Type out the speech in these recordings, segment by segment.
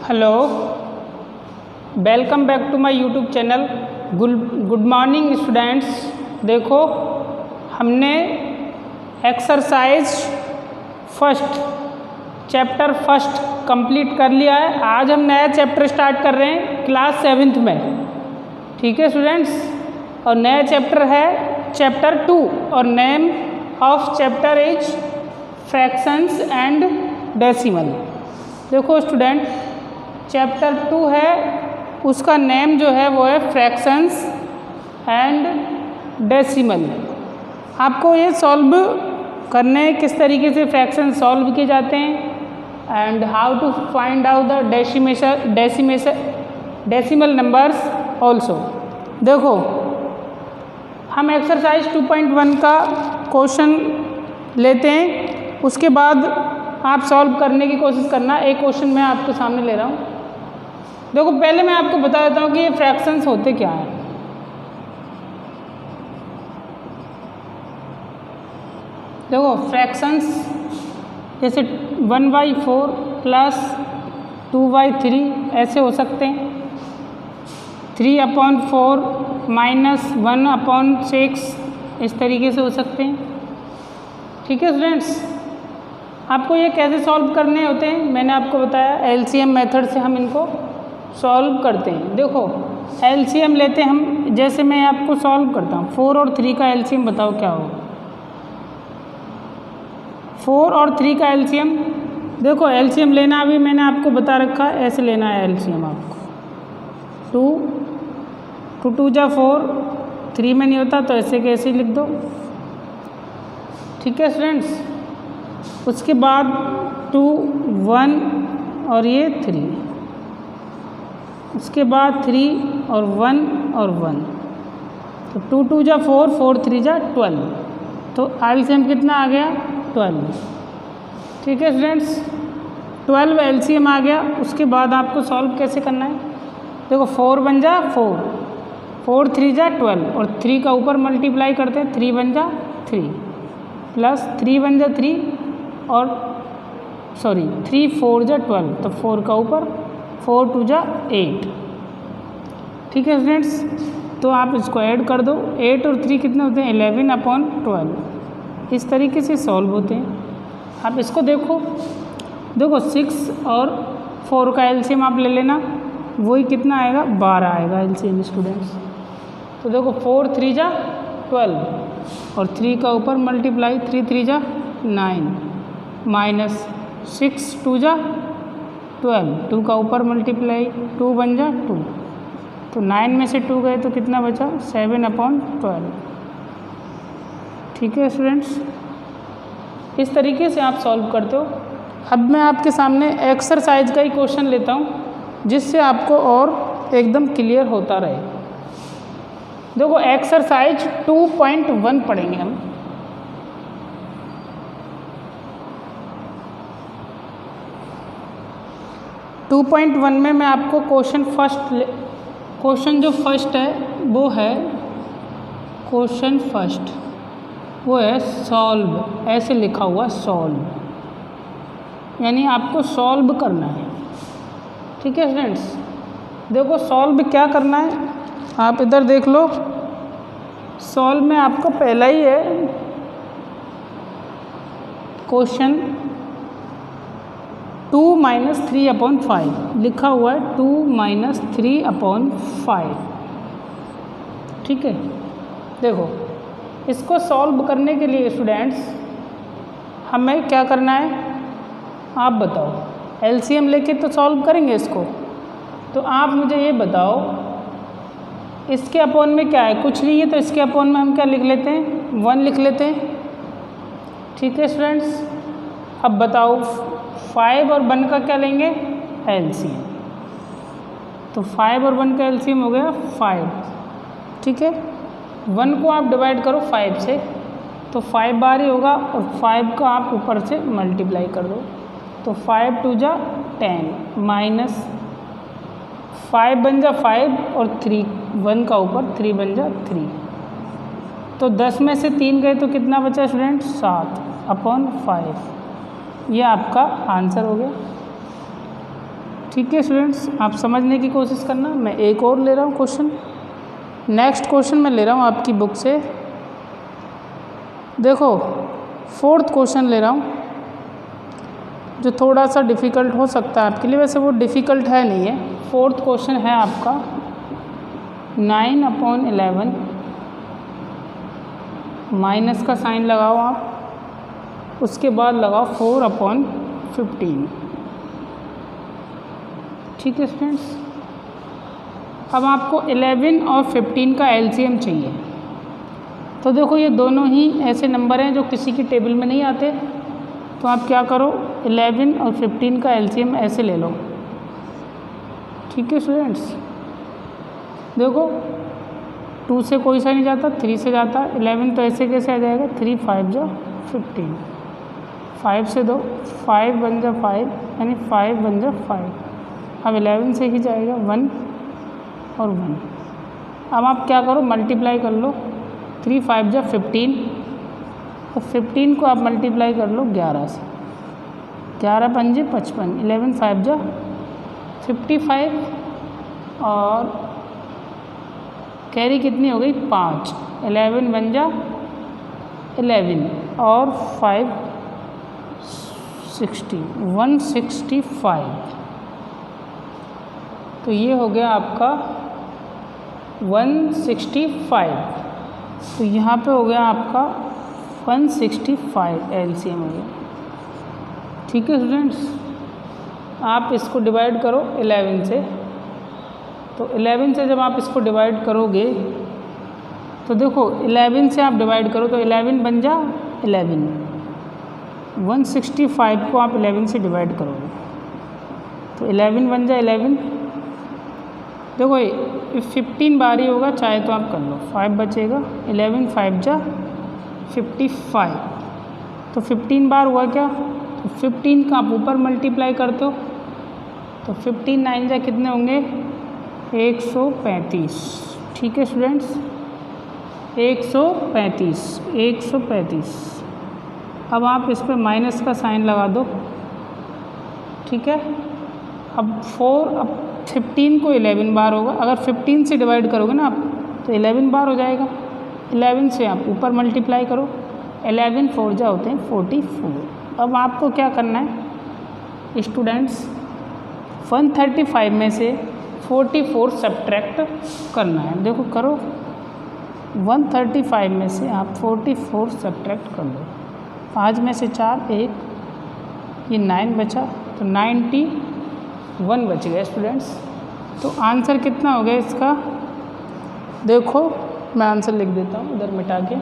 Hello, welcome back to my YouTube channel. Good morning students. देखो, हमने exercise first chapter first complete कर लिया है। आज हम नया चैप्टर स्टार्ट कर रहे हैं क्लास 7th में। ठीक है स्टूडेंट्स, और नया चैप्टर है चैप्टर 2 और name of chapter is fractions and decimal. देखो स्टूडेंट, चैप्टर 2 है, उसका नेम जो है वो है फ्रैक्शंस एंड डेसिमल। आपको ये सॉल्व करने किस तरीके से फ्रैक्शन सॉल्व किए जाते हैं and how to find out the decimal numbers also. देखो, हम एक्सरसाइज 2.1 का क्वेश्चन लेते हैं, उसके बाद आप सॉल्व करने की कोशिश करना। एक क्वेश्चन मैं आपके सामने ले रहा हूँ। देखो, पहले मैं आपको बता देता हूँ कि ये फ्रैक्शंस होते क्या हैं। देखो, फ्रैक्शंस जैसे 1/4 प्लस 2/3 ऐसे हो सकते हैं। 3/4 माइनस 1/6 इस तरीके से हो सकते हैं। ठीक है स्टूडेंट्स, आपको ये कैसे सॉल्व करने होते हैं मैंने आपको बताया। एलसीएम मेथड से हम इनको सॉल्व करते हैं। देखो, एलसीएम लेते हैं हम, जैसे मैं आपको सॉल्व करता हूँ। 4 और 3 का एलसीएम बताओ क्या होगा। 4 और 3 का एलसीएम, देखो एलसीएम लेना अभी मैंने आपको बता रखा है, ऐसे लेना है एलसीएम आपको। 2 2 जा 4, 3 में नहीं होता तो ऐसे कैसे लिख दो। ठीक है स्टूडेंट्स, उसके बाद 2 1 और ये 3, उसके बाद 3 और 1 और 1, तो 2 2 जा 4, 4 3 जा 12, तो एलसीएम कितना आ गया 12। ठीक है स्टूडेंट्स, 12 एलसीएम आ गया। उसके बाद आपको सॉल्व कैसे करना है। देखो, 4 1 जा 4, 4 3 जा 12 और 3 का ऊपर मल्टीप्लाई करते हैं। 3 1 जा 3 प्लस 3 1 जा 3 और 3 4 जा 12, तो 4 का ऊपर 4 2 जा 8। ठीक है स्टूडेंट्स, तो आप इसको ऐड कर दो। 8 और 3 कितने होते हैं 11/12। इस तरीके से सॉल्व होते हैं। आप इसको देखो, 6 और 4 का एलसीएम आप ले लेना, वही कितना आएगा 12 आएगा एलसीएम स्टूडेंट्स। तो देखो, 4 3 जा 12 और 3 का ऊपर मल्टीप्लाई, 3 3 जा 9 माइनस 6 2 जा 12, 2 का ऊपर मल्टीप्लाई, 2 1 जा 2, तो 9 में से 2 गए तो कितना बचा 7/12। ठीक है स्टूडेंट्स, इस तरीके से आप सॉल्व करते हो। अब मैं आपके सामने एक्सरसाइज का ही क्वेश्चन लेता हूँ, जिससे आपको और एकदम क्लियर होता रहे। देखो, एक्सरसाइज 2.1 पढ़ेंगे हम। टू 2.1 में मैं आपको क्वेश्चन जो फर्स्ट है वो है क्वेश्चन फर्स्ट, वो है सॉल्व। ऐसे लिखा हुआ सॉल्व, यानी आपको सॉल्व करना है। ठीक है स्टूडेंट्स, देखो सॉल्व क्या करना है, आप इधर देख लो। सॉल्व में आपको पहला ही है क्वेश्चन 2 - 3/5 लिखा हुआ है। 2 - 3/5। ठीक है, देखो इसको सॉल्व करने के लिए स्टूडेंट्स हमें क्या करना है आप बताओ। एलसीएम लेके तो सॉल्व करेंगे इसको, तो आप मुझे ये बताओ, इसके अपॉन में क्या है, कुछ नहीं है, तो इसके अपॉन में हम क्या लिख लेते हैं 1 लिख लेते हैं। ठीक है स्टूडेंट्स, अब बताओ 5 और 1 का क्या लेंगे एलसीएम, तो 5 और 1 का एलसीएम हो गया 5। ठीक है, 1 को आप डिवाइड करो 5 से, तो 5 बार ही होगा, और 5 का आप ऊपर से मल्टीप्लाई कर दो, तो 5 2 जा 10 माइनस 5 बन जा 5 और 3 1 का ऊपर 3 बन जा 3, तो 10 में से 3 गए तो कितना बचा स्टूडेंट 7/5। ये आपका आंसर हो गया। ठीक है स्टूडेंट्स, आप समझने की कोशिश करना। मैं एक और ले रहा हूँ क्वेश्चन। नेक्स्ट क्वेश्चन मैं ले रहा हूँ आपकी बुक से। देखो 4th क्वेश्चन ले रहा हूँ जो थोड़ा सा डिफ़िकल्ट हो सकता है आपके लिए, वैसे वो डिफ़िकल्ट है नहीं है। 4th क्वेश्चन है आपका 9/11 माइनस का साइन लगाओ आप, उसके बाद लगाओ 4/15। ठीक है स्टूडेंट्स, अब आपको 11 और 15 का एलसीएम चाहिए। तो देखो ये दोनों ही ऐसे नंबर हैं जो किसी की टेबल में नहीं आते, तो आप क्या करो 11 और 15 का एलसीएम ऐसे ले लो। ठीक है स्टूडेंट्स, देखो 2 से कोई सा नहीं जाता, 3 से जाता। 11 तो ऐसे कैसे आ जाएगा, 3 5 जा 15, 5 से 2 5 बन जा 5, यानी 5 बन जा 5। अब 11 से ही जाएगा 1 और 1। अब आप क्या करो मल्टीप्लाई कर लो, 3 5 जा 15 और 15 को आप मल्टीप्लाई कर लो 11 से, 11 पंजे 55, 11 5 जा 55 और कैरी कितनी हो गई 5, 11 बन जा 11 और 5 60, 165। तो ये हो गया आपका 165। तो यहाँ पे हो गया आपका 165 एलसीएम हो गया। ठीक है स्टूडेंट्स, आप इसको डिवाइड करो 11 से। तो 11 से जब आप इसको डिवाइड करोगे तो देखो 11 से आप डिवाइड करो तो 11 बन जा 11, 165 को आप 11 से डिवाइड करोगे तो 11 बन जा 11। देखो 15 बार ही होगा, चाहे तो आप कर लो, 5 बचेगा, 11 5 जा 55। तो 15 बार हुआ क्या, तो 15 का आप ऊपर मल्टीप्लाई करते हो तो 15 9 जा कितने होंगे 135। ठीक है स्टूडेंट्स, 135। अब आप इस पर माइनस का साइन लगा दो। ठीक है, अब 15 को 11 बार होगा, अगर 15 से डिवाइड करोगे ना आप तो 11 बार हो जाएगा। 11 से आप ऊपर मल्टीप्लाई करो, 11 4 जा होते हैं 44। अब आपको क्या करना है स्टूडेंट्स, 135 में से 44 सब्ट्रैक्ट करना है। देखो करो, 135 में से आप 44 सब्ट्रैक्ट कर लो। 5 में से 4 1, ये 9 बचा, तो 91 बच गया स्टूडेंट्स। तो आंसर कितना हो गया इसका, देखो मैं आंसर लिख देता हूँ इधर मिटा के,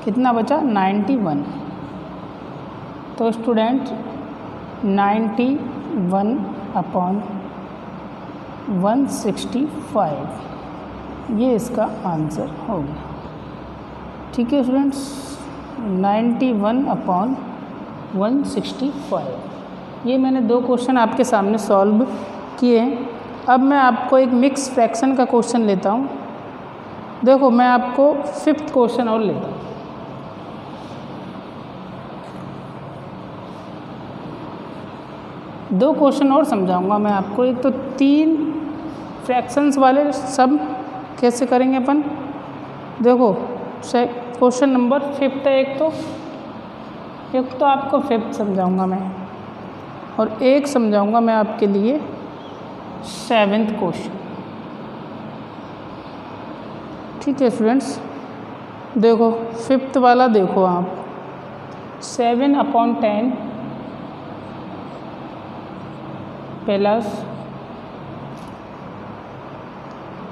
कितना बचा 91। तो स्टूडेंट 91/165 ये इसका आंसर हो गया। ठीक है स्टूडेंट्स, 91/165। ये मैंने 2 क्वेश्चन आपके सामने सॉल्व किए हैं। अब मैं आपको एक मिक्स फ्रैक्शन का क्वेश्चन लेता हूँ। देखो मैं आपको 5th क्वेश्चन और लेता हूँ। दो क्वेश्चन और समझाऊंगा मैं आपको। एक तो 3 फ्रैक्शंस वाले सब कैसे करेंगे अपन। देखो क्वेश्चन नंबर 5th है, एक तो आपको 5th समझाऊंगा मैं, और एक समझाऊंगा मैं आपके लिए 7th क्वेश्चन। ठीक है स्टूडेंट्स, देखो 5th वाला देखो आप, 7/10 प्लस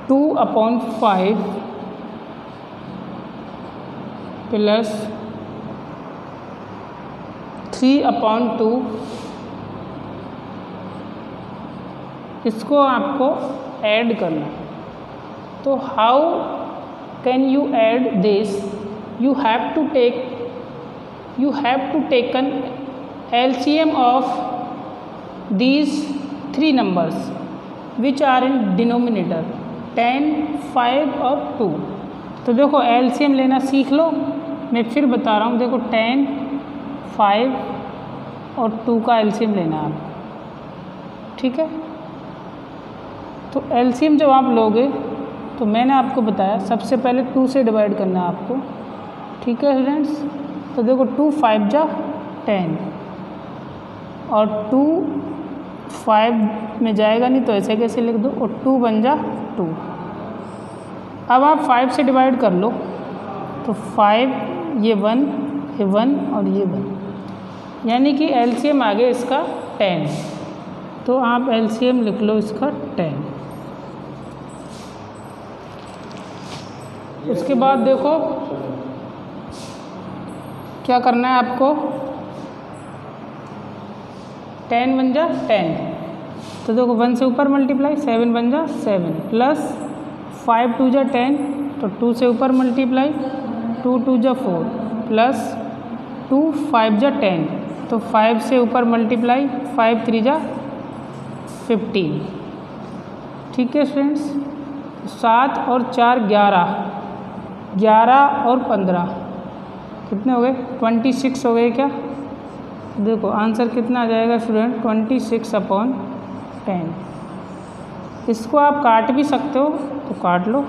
2/5 प्लस 3/2, इसको आपको ऐड करना। तो how can you add this, you have to taken LCM of these 3 numbers which are in denominator 10, 5 और 2। तो देखो LCM लेना सीख लो, मैं फिर बता रहा हूँ। देखो 10, 5 और 2 का एलसीएम लेना है आपको, ठीक है। तो एलसीएम जब आप लोगे तो मैंने आपको बताया सबसे पहले 2 से डिवाइड करना है आपको, ठीक है स्टूडेंट्स। तो देखो 2 5 जा 10 और 2 5 में जाएगा नहीं तो ऐसे कैसे लिख दो, और 2 बन जा 2। अब आप 5 से डिवाइड कर लो तो 5 ये 1 ये 1 और ये 1, यानी कि एलसीएम आ गया इसका 10। तो आप एलसीएम लिख लो इसका 10। उसके बाद देखो क्या करना है आपको, 10 बन जा 10, तो देखो 1 से ऊपर मल्टीप्लाई 7 बन जा 7 प्लस 5 2 जा 10, तो 2 से ऊपर मल्टीप्लाई 2 2 जा 4 प्लस 2 5 जा 10, तो 5 से ऊपर मल्टीप्लाई 5 3 जा 15, ठीक है स्टूडेंट्स। 7 और 4 11, 11 और 15 कितने हो गए, 26 हो गए क्या। देखो आंसर कितना आ जाएगा स्टूडेंट, 26/10। इसको आप काट भी सकते हो तो काट लो,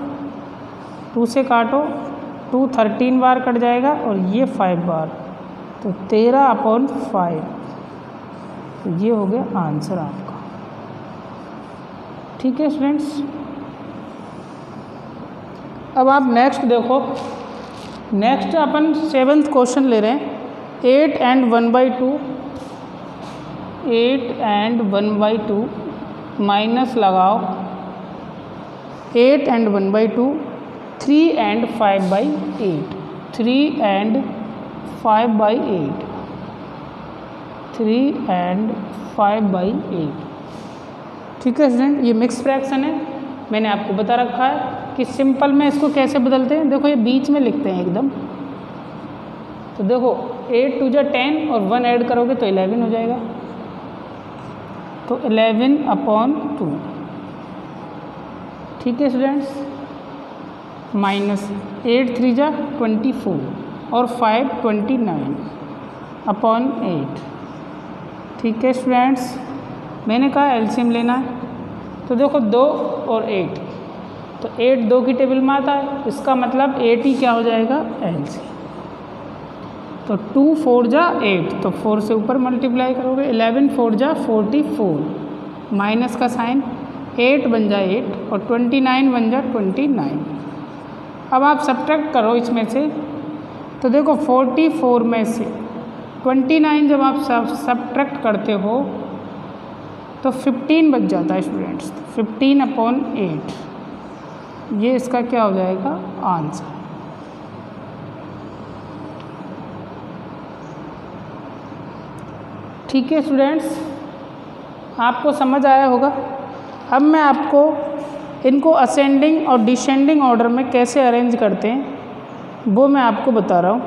2 से काटो, 2 13 बार कट जाएगा और ये 5 बार, तो 13/5, तो ये हो गया आंसर आपका, ठीक है स्टूडेंट्स। अब आप नेक्स्ट देखो, नेक्स्ट अपन 7th क्वेश्चन ले रहे हैं। 8 and 1/2, 8 and 1/2 माइनस लगाओ 8 and 1/2, 3 and 5/8, 3 and 5/8, 3 and 5/8, ठीक है स्टूडेंट। ये मिक्स फ्रैक्शन है, मैंने आपको बता रखा है कि सिंपल में इसको कैसे बदलते हैं। देखो ये बीच में लिखते हैं एकदम, तो देखो 8 2 जा 10 और 1 ऐड करोगे तो 11 हो जाएगा, तो 11/2, ठीक है स्टूडेंट्स। माइनस 8 3 जा 24 और 5 29/8, ठीक है स्टूडेंट्स। मैंने कहा एलसीएम लेना है, तो देखो 2 और 8, तो 8 2 की टेबल में आता है, इसका मतलब 8 ही क्या हो जाएगा एलसीएम। तो 2 4 जा 8, तो 4 से ऊपर मल्टीप्लाई करोगे, 11 4 जा 44, माइनस का साइन, 8 बन जा 8 और 29 बन जा 29। अब आप सब्ट्रैक्ट करो इसमें से, तो देखो 44 में से 29 जब आप सब्ट्रैक्ट करते हो तो 15 बच जाता है स्टूडेंट्स, 15/8, ये इसका क्या हो जाएगा आंसर। ठीक है स्टूडेंट्स, आपको समझ आया होगा। अब मैं आपको इनको असेंडिंग और डिसेंडिंग ऑर्डर में कैसे अरेंज करते हैं वो मैं आपको बता रहा हूँ।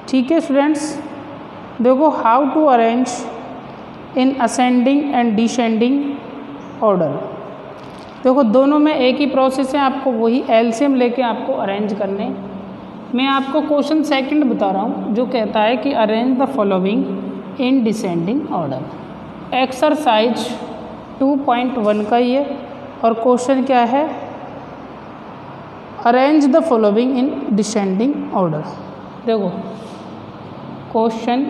ठीक है स्टूडेंट्स, देखो how to arrange in ascending and descending order. देखो दोनों में एक ही प्रोसेस है, आपको वही एलसीएम लेके आपको अरेंज करने। मैं आपको क्वेश्चन सेकंड बता रहा हूँ जो कहता है कि arrange the following in descending order. Exercise 2.1 का ही है और क्वेश्चन क्या है, arrange the following in descending order. देखो क्वेश्चन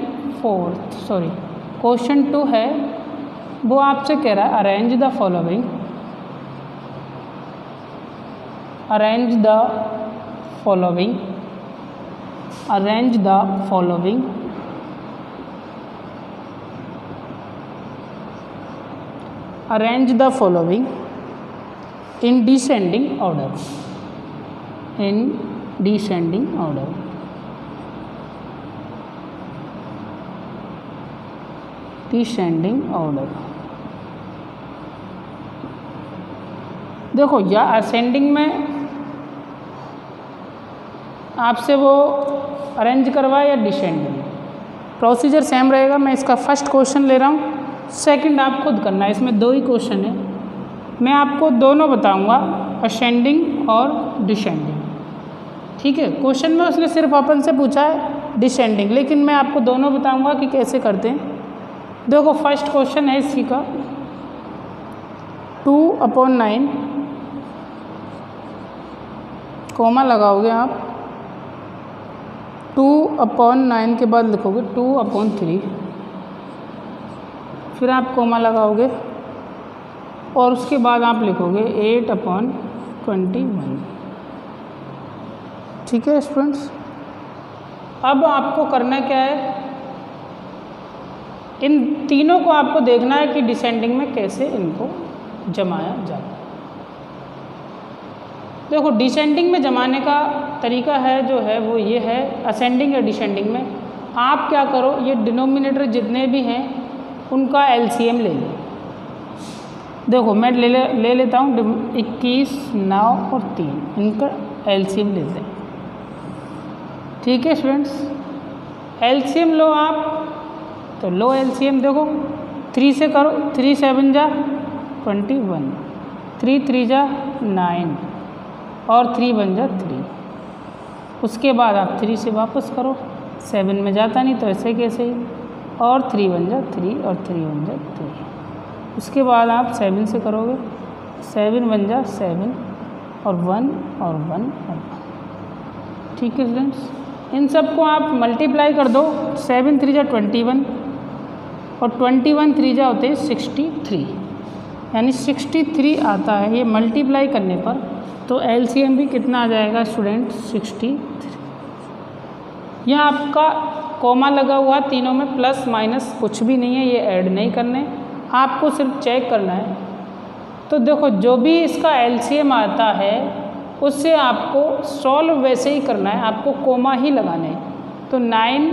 2 है, वो आपसे कह रहा है arrange the following, arrange the following, arrange the following arrange the following in descending order, in descending order. Descending order. देखो या असेंडिंग में आपसे वो अरेंज करवाए या डिसेंडिंग, प्रोसीजर सेम रहेगा। मैं इसका फर्स्ट क्वेश्चन ले रहा हूँ, सेकंड आप खुद करना है। इसमें 2 ही क्वेश्चन है, मैं आपको दोनों बताऊंगा, असेंडिंग और डिसेंडिंग। ठीक है, क्वेश्चन में उसने सिर्फ अपन से पूछा है डिसेंडिंग, लेकिन मैं आपको दोनों बताऊंगा कि कैसे करते हैं। देखो फर्स्ट क्वेश्चन है इसी का 2/9 कोमा लगाओगे आप 2/9 के बाद लिखोगे 2/3, फिर आप कोमा लगाओगे और उसके बाद आप लिखोगे 8/21। ठीक है स्टूडेंट्स, अब आपको करना क्या है, इन तीनों को आपको देखना है कि डिसेंडिंग में कैसे इनको जमाया जाए। देखो डिसेंडिंग में जमाने का तरीका है जो है वो ये है, असेंडिंग या डिसेंडिंग में आप क्या करो, ये डिनोमिनेटर जितने भी हैं उनका एलसीएम ले लो। देखो मैं ले लेता हूँ 21, 9 और 3, इनका एलसीएम लेते हैं। ठीक है स्टूडेंट्स, एलसीएम लो आप, तो लो एलसीएम देखो 3 से करो, 3 7 जा 21, 3 3 जा 9 और 3 1 जा 3। उसके बाद आप 3 से वापस करो, 7 में जाता नहीं तो ऐसे कैसे ही, और 3 1 जा 3 और 3 1 जा 3। उसके बाद आप 7 से करोगे, 7 1 जा 7 और 1 और 1 और 1। ठीक है स्टूडेंट्स, इन सब को आप मल्टीप्लाई कर दो, 7 3 जा 21 और 21 3 जा होते हैं 63, यानी 63 आता है ये मल्टीप्लाई करने पर। तो एलसीएम भी कितना आ जाएगा स्टूडेंट 63। यहाँ आपका कोमा लगा हुआ तीनों में, प्लस माइनस कुछ भी नहीं है, ये ऐड नहीं करने, आपको सिर्फ चेक करना है। तो देखो जो भी इसका एलसीएम आता है उससे आपको सॉल्व वैसे ही करना है, आपको कोमा ही लगाने हैं। तो 9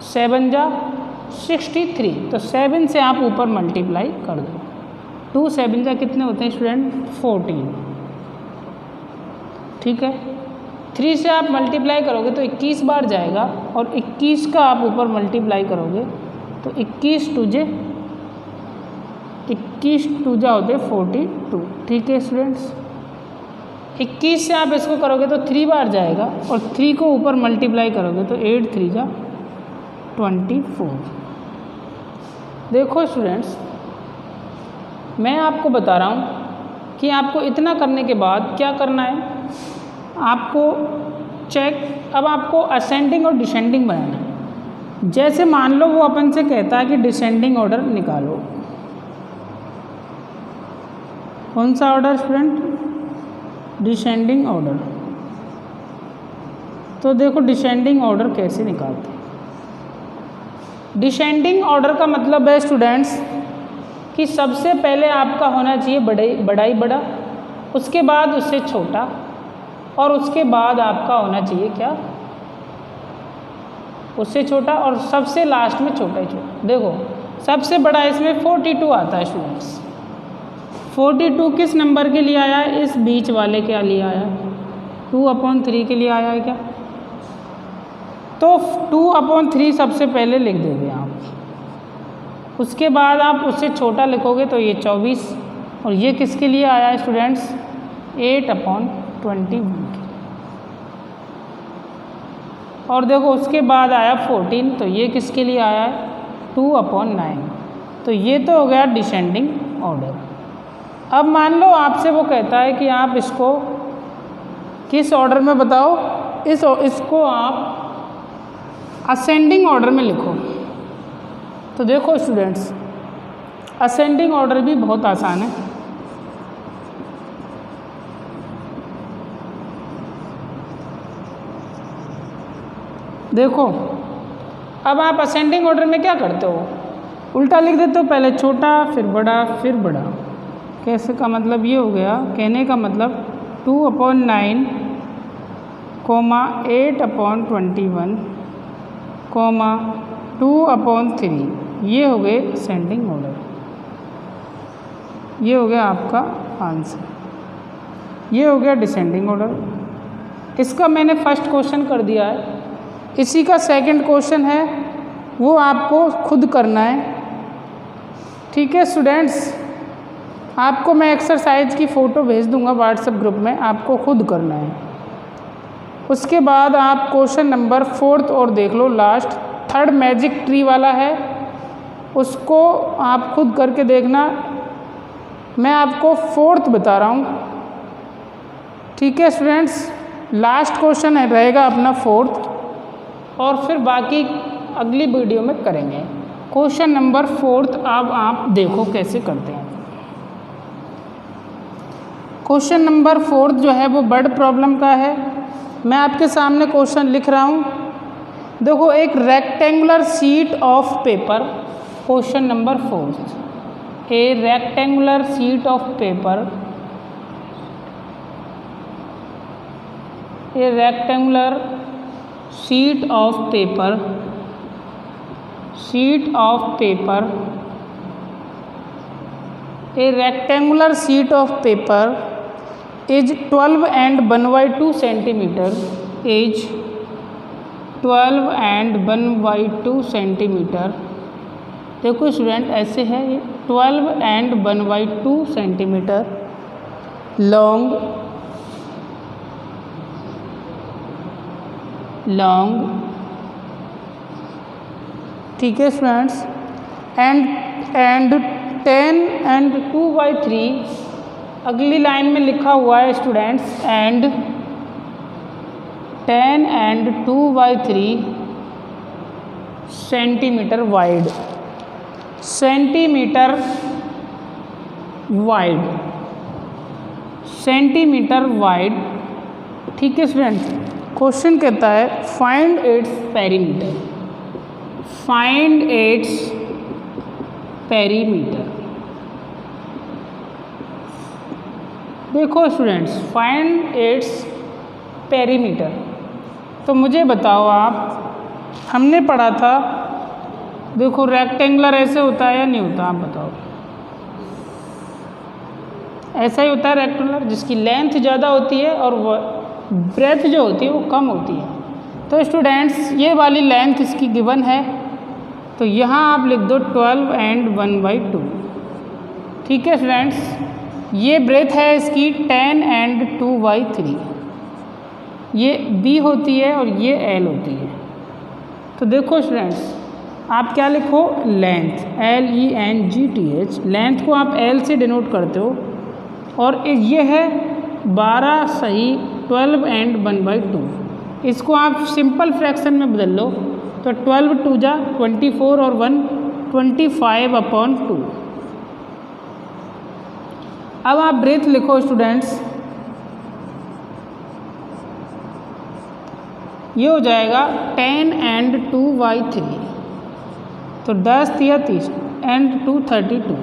7 जा 63, तो 7 से आप ऊपर मल्टीप्लाई कर दो, 2 7 जा कितने होते हैं स्टूडेंट 14। ठीक है, 3 से आप मल्टीप्लाई करोगे तो 21 बार जाएगा और 21 का आप ऊपर मल्टीप्लाई करोगे तो 21 2 जा होते 42। ठीक है स्टूडेंट्स, 21 से आप इसको करोगे तो 3 बार जाएगा और 3 को ऊपर मल्टीप्लाई करोगे तो 8 3 जा 24। देखो स्टूडेंट्स, मैं आपको बता रहा हूँ कि आपको इतना करने के बाद क्या करना है, आपको चेक, अब आपको असेंडिंग और डिसेंडिंग बनाना है। जैसे मान लो वो अपन से कहता है कि डिसेंडिंग ऑर्डर निकालो, कौन सा ऑर्डर स्टूडेंट, डिसेंडिंग ऑर्डर। तो देखो डिसेंडिंग ऑर्डर कैसे निकालते हैं। डिसेंडिंग ऑर्डर का मतलब है स्टूडेंट्स कि सबसे पहले आपका होना चाहिए बड़ा ही बड़ा, उसके बाद उससे छोटा और उसके बाद आपका होना चाहिए क्या, उससे छोटा और सबसे लास्ट में छोटा ही छोटा। देखो सबसे बड़ा इसमें 42 आता है स्टूडेंट्स। 42 किस नंबर के लिए आया है, इस बीच वाले के लिए आया है, 2/3 के लिए आया है क्या। तो 2/3 सबसे पहले लिख देंगे आप, उसके बाद आप उससे छोटा लिखोगे तो ये 24 और ये किसके लिए आया है स्टूडेंट्स 8/21 के। और देखो उसके बाद आया 14, तो ये किसके लिए आया है 2/9। तो ये तो हो गया डिसेंडिंग ऑर्डर। अब मान लो आपसे वो कहता है कि आप इसको किस ऑर्डर में बताओ, इसको आप असेंडिंग ऑर्डर में लिखो। तो देखो स्टूडेंट्स, असेंडिंग ऑर्डर भी बहुत आसान है। देखो अब आप असेंडिंग ऑर्डर में क्या करते हो, उल्टा लिख देते हो, पहले छोटा फिर बड़ा फिर बड़ा। कैसे का मतलब ये हो गया, कहने का मतलब 2/9 कोमा 8/21 कोमा 2/3, ये हो गए असेंडिंग ऑर्डर। ये हो गया आपका आंसर, ये हो गया डिसेंडिंग ऑर्डर। इसका मैंने फर्स्ट क्वेश्चन कर दिया है। इसी का सेकंड क्वेश्चन है, वो आपको खुद करना है। ठीक है स्टूडेंट्स, आपको मैं एक्सरसाइज की फ़ोटो भेज दूंगा व्हाट्सएप ग्रुप में, आपको खुद करना है। उसके बाद आप क्वेश्चन नंबर 4 और देख लो, लास्ट 3rd मैजिक ट्री वाला है, उसको आप खुद करके देखना। मैं आपको फोर्थ बता रहा हूँ। ठीक है स्टूडेंट्स, लास्ट क्वेश्चन रहेगा अपना फोर्थ, और फिर बाकी अगली वीडियो में करेंगे। क्वेश्चन नंबर फोर्थ अब आप देखो कैसे करते हैं। क्वेश्चन नंबर फोर्थ जो है वो वर्ड प्रॉब्लम का है। मैं आपके सामने क्वेश्चन लिख रहा हूँ। देखो, एक rectangular sheet of paper, question number fourth, A rectangular sheet of paper, a rectangular sheet of paper a rectangular sheet of paper is 12 and 1/2 centimeter, is 12 and 1/2 centimeter। देखो स्टूडेंट, ऐसे है, 12 and 1/2 सेंटीमीटर लॉन्ग ठीक है students, and 10 and 2/3, अगली line में लिखा हुआ है students, and 10 and 2/3 centimetre wide, centimetre wide. ठीक है स्टूडेंट्स, क्वेश्चन कहता है find its perimeter, find its perimeter. देखो स्टूडेंट्स, फाइंड इट्स पेरीमीटर, तो मुझे बताओ आप, हमने पढ़ा था, देखो रेक्टेंगुलर ऐसे होता है या नहीं होता, आप बताओ। ऐसा ही होता है रेक्टेंगुलर, जिसकी लेंथ ज़्यादा होती है और ब्रेथ जो होती है वो कम होती है। तो स्टूडेंट्स, ये वाली लेंथ इसकी गिवन है, तो यहाँ आप लिख दो 12 and 1/2। ठीक है स्टूडेंट्स, ये ब्रेथ है इसकी 10 and 2/3, ये B होती है और ये L होती है। तो देखो स्टूडेंट्स, आप क्या लिखो, लेंथ, LENGTH, लेंथ को आप L से डिनोट करते हो, और ये है 12 सही 12 and 1/2। इसको आप सिंपल फ्रैक्शन में बदल लो, तो 12 2 जा 24 और 1 25/2। अब आप ब्रेथ लिखो स्टूडेंट्स, ये हो जाएगा 10 and 2/3, तो 10 या 30 and 2 32।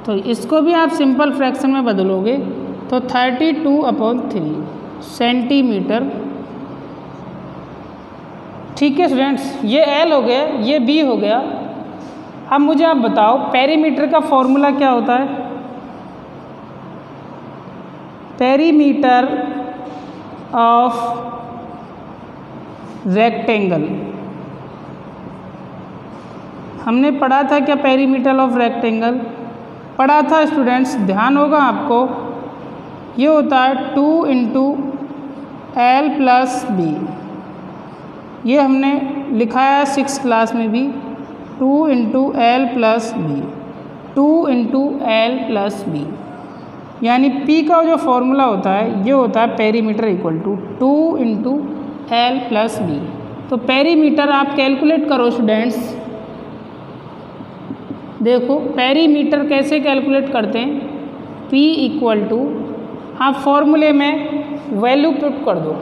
तो इसको भी आप सिंपल फ्रैक्शन में बदलोगे तो 32/3 सेंटीमीटर। ठीक है स्टूडेंट्स, ये L हो गया, ये B हो गया। अब मुझे आप बताओ पेरीमीटर का फॉर्मूला क्या होता है। पेरीमीटर ऑफ रेक्टेंगल, हमने पढ़ा था क्या, पेरीमीटर ऑफ रेक्टेंगल पढ़ा था स्टूडेंट्स, ध्यान होगा आपको। ये होता है 2 × L + B, ये हमने लिखा है 6th क्लास में भी, 2 × L + B, 2 × L + B, यानी P का जो फॉर्मूला होता है ये होता है perimeter equal to 2 × L + B। तो पेरीमीटर आप कैलकुलेट करो स्टूडेंट्स। देखो पेरीमीटर कैसे कैलकुलेट करते हैं, P = आप फॉर्मूले में वैल्यू पुट कर दो।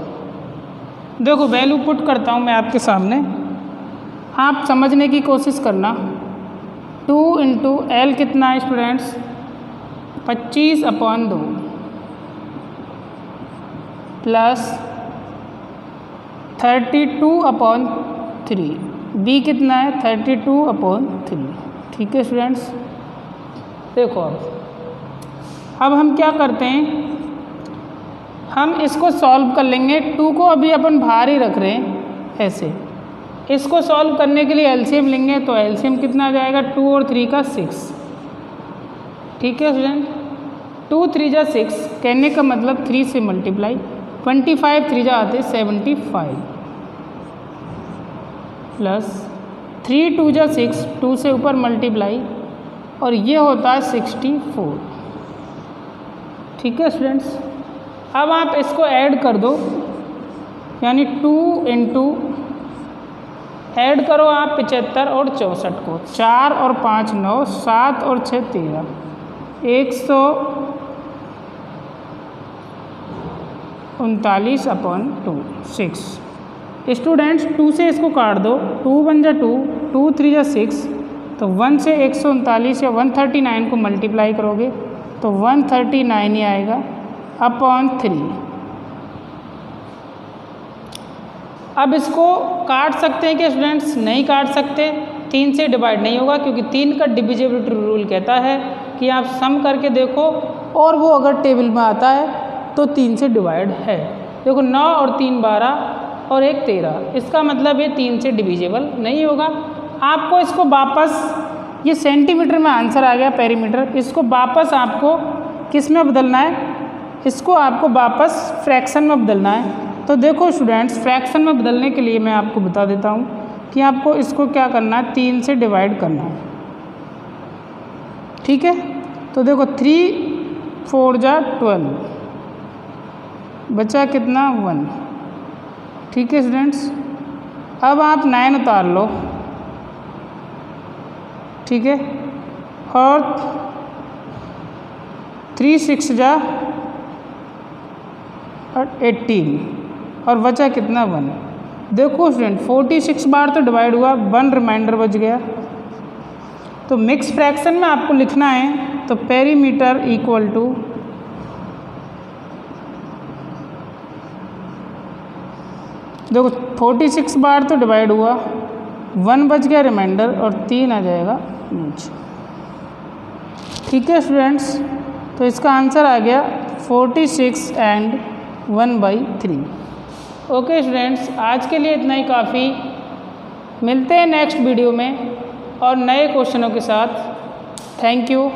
देखो वैल्यू पुट करता हूँ मैं आपके सामने, आप समझने की कोशिश करना। 2 × L कितना है स्टूडेंट्स, 25/2 प्लस 32/3, B कितना है 32/3। ठीक है स्टूडेंट्स, देखो अब हम क्या करते हैं, हम इसको सॉल्व कर लेंगे। 2 को अभी अपन बाहर ही रख रहे हैं ऐसे। इसको सॉल्व करने के लिए एलसीएम लेंगे, तो एलसीएम कितना आ जाएगा, 2 और 3 का 6। ठीक है स्टूडेंट, 2 3 जा 6, कहने का मतलब 3 से मल्टीप्लाई, 25 3 जा आते 75 प्लस 3 2 जा 6, 2 से ऊपर मल्टीप्लाई, और ये होता है 64। ठीक है स्टूडेंट्स, अब आप इसको ऐड कर दो, यानी 2 इंटू ऐड करो आप 75 और 64 को, 4 और 5 9, 7 और 6 13, 139/2 6। स्टूडेंट्स 2 से इसको काट दो, 2 1 जा 2, 2 3 जा 6, तो 1 से 139 या 139 को मल्टीप्लाई करोगे तो 139 ही आएगा अपॉन 3। अब इसको काट सकते हैं कि स्टूडेंट्स? नहीं काट सकते, 3 से डिवाइड नहीं होगा, क्योंकि 3 का डिविजिबिलिटी रूल कहता है कि आप सम करके देखो और वो अगर टेबल में आता है तो 3 से डिवाइड है। देखो 9 और 3 12 और 1 13, इसका मतलब ये 3 से डिविजिबल नहीं होगा। आपको इसको वापस, ये सेंटीमीटर में आंसर आ गया पेरीमीटर, इसको वापस आपको किस में बदलना है? इसको आपको वापस फ्रैक्शन में बदलना है। तो देखो स्टूडेंट्स, फ्रैक्शन में बदलने के लिए मैं आपको बता देता हूँ कि आपको इसको क्या करना है, 3 से डिवाइड करना है। ठीक है, तो देखो 3 4 जा 12, बचा कितना 1। ठीक है स्टूडेंट्स, अब आप 9 उतार लो। ठीक है, और 3 6 जा 18, और बचा कितना 1। देखो स्टूडेंट 46 बार तो डिवाइड हुआ, 1 रिमाइंडर बच गया। तो मिक्स फ्रैक्शन में आपको लिखना है, तो पेरीमीटर इक्वल टू देखो 46 बार तो डिवाइड हुआ, 1 बच गया रिमाइंडर, और 3 आ जाएगा नीचे। ठीक है स्टूडेंट्स, तो इसका आंसर आ गया 46 एंड 1/3। ओके स्टूडेंट्स, आज के लिए इतना ही काफ़ी। मिलते हैं नेक्स्ट वीडियो में और नए क्वेश्चनों के साथ। Thank you.